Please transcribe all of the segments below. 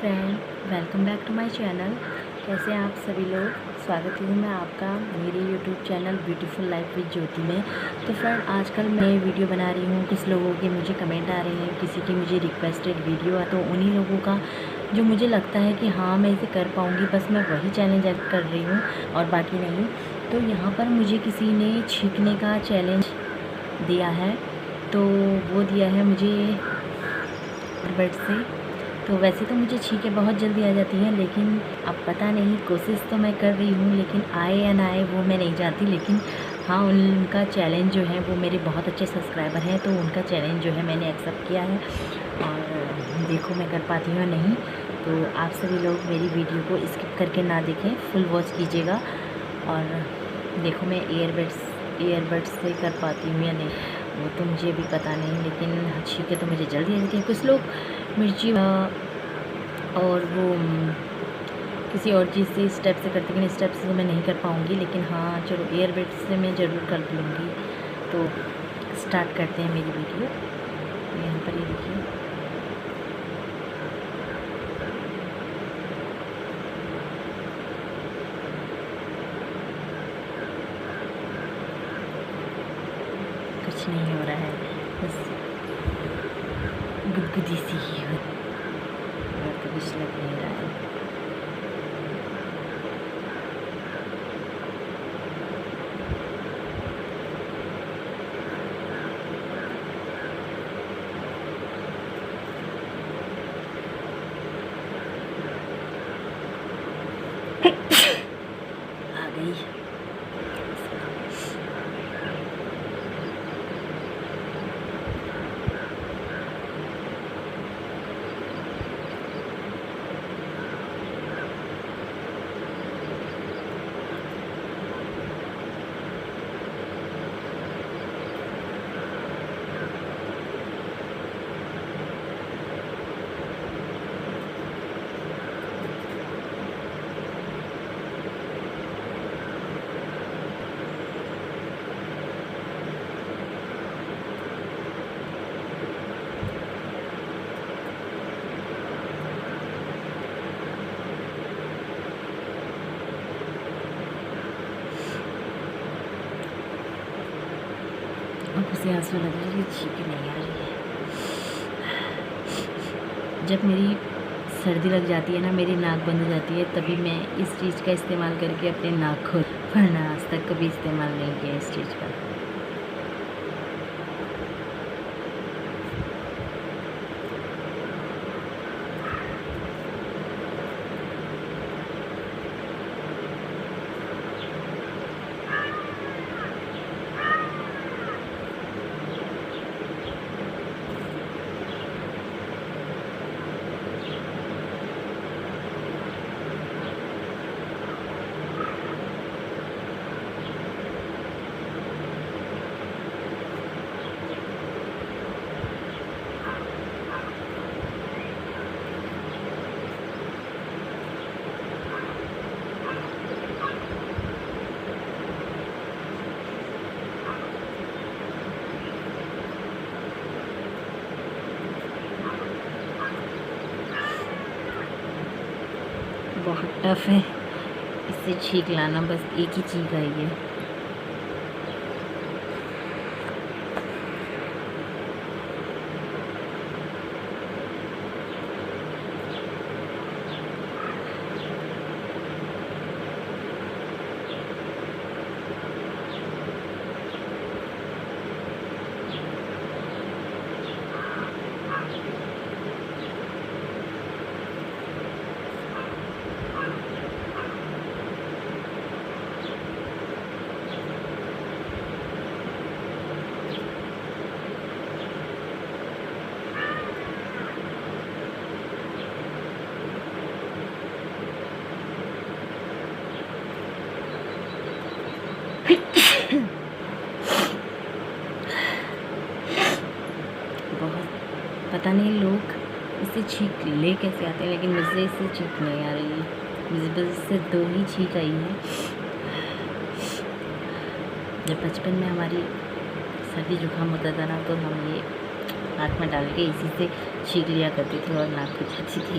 Friend, welcome back to my channel. कैसे हैं आप सभी लोग। स्वागत हूँ मैं आपका मेरे YouTube channel beautiful life with Jyoti में। तो फ्रेंड, आजकल मैं वीडियो बना रही हूँ। कुछ लोगों के मुझे कमेंट आ रहे हैं, किसी की मुझे रिक्वेस्टेड वीडियो है, तो उन्हीं लोगों का जो मुझे लगता है कि हाँ मैं इसे कर पाऊँगी, बस मैं वही चैलेंज कर रही हूँ और बाकी नहीं। तो यहाँ पर मुझे किसी ने छींकने का चैलेंज दिया है, तो वो दिया है मुझे बर्ड से। तो वैसे तो मुझे छींकें बहुत जल्दी आ जाती हैं, लेकिन अब पता नहीं, कोशिश तो मैं कर रही हूँ, लेकिन आए या ना आए वो मैं नहीं जानती। लेकिन हाँ, उनका चैलेंज जो है वो मेरे बहुत अच्छे सब्सक्राइबर हैं, तो उनका चैलेंज जो है मैंने एक्सेप्ट किया है और देखो मैं कर पाती हूँ या नहीं। तो आप सभी लोग मेरी वीडियो को स्किप करके ना देखें, फुल वॉच कीजिएगा। और देखो मैं ईयरबड्स से कर पाती हूँ या नहीं वो तो मुझे अभी पता नहीं, लेकिन छींकें तो मुझे जल्दी आ जाती हैं। कुछ लोग मिर्ची और वो किसी और चीज़ से स्टेप से करते, लेकिन स्टेप से तो मैं नहीं कर पाऊँगी। लेकिन हाँ चलो, ईयरबड्स से मैं ज़रूर कर लूँगी। तो स्टार्ट करते हैं मेरी वीडियो। यहाँ पर ये देखिए, कुछ नहीं हो रहा है, बस गुदगुदी सी ही हो, और तो कुछ लग नहीं रहा है। आ गई। आँखों से आंसू लग रही है, छींकें नहीं आ रही है। जब मेरी सर्दी लग जाती है ना, मेरी नाक बंद हो जाती है, तभी मैं इस चीज़ का इस्तेमाल करके अपने नाक को, वरना आज तक कभी इस्तेमाल नहीं किया इस चीज़ का। बहुत टफ है इससे छींक लाना, बस एक ही चीज़ आई है। बहुत पता नहीं लोग इससे छींक ले कैसे आते हैं, लेकिन मुझसे इससे छींक नहीं आ रही है। मुझे बस इससे 2 ही छींक आई है। जब बचपन में हमारी सर्दी जुकाम होता था ना, तो हम ये नाक में डाल के इसी से छींक लिया करती थी और नाक खुल जाती थी।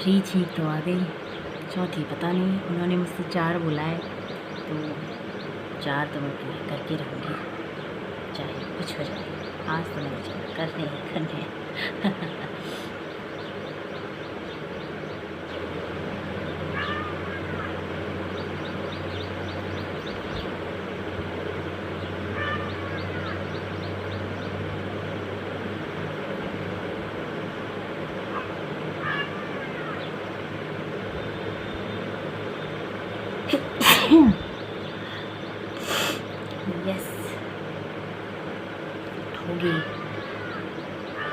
3 छींक तो आ गई, चौथी पता नहीं। उन्होंने मुझसे 4 बोला है, तो 4 तो मैं पूरी करके रहूँगी, चाहे कुछ हो जाए। आज तो मैंने चला करने ही करने हैं। यस, होगी।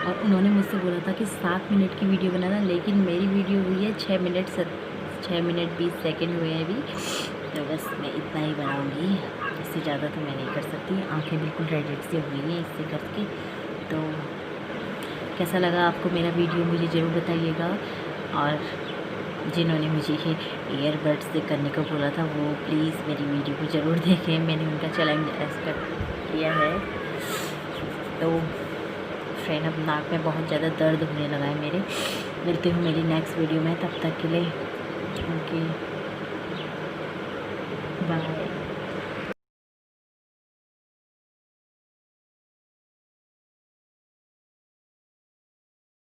और उन्होंने मुझसे बोला था कि 7 मिनट की वीडियो बनाना, लेकिन मेरी वीडियो हुई है 6 मिनट 20 सेकंड हुए हैं अभी। तो बस मैं इतना ही बनाऊंगी, इससे ज़्यादा तो मैं नहीं कर सकती। आंखें बिल्कुल रेड से हुई हैं इससे करके। तो कैसा लगा आपको मेरा वीडियो मुझे ज़रूर बताइएगा। और जिन्होंने मुझे ये ईयरबड्स से करने को बोला था, वो प्लीज़ मेरी वीडियो को ज़रूर देखें। मैंने उनका चैलेंज एक्सेप्ट किया है। तो फ्रेंड, अब नाक में बहुत ज़्यादा दर्द होने लगा है मेरे। मिलती हूँ मेरी नेक्स्ट वीडियो में, तब तक के लिए ओके बाय।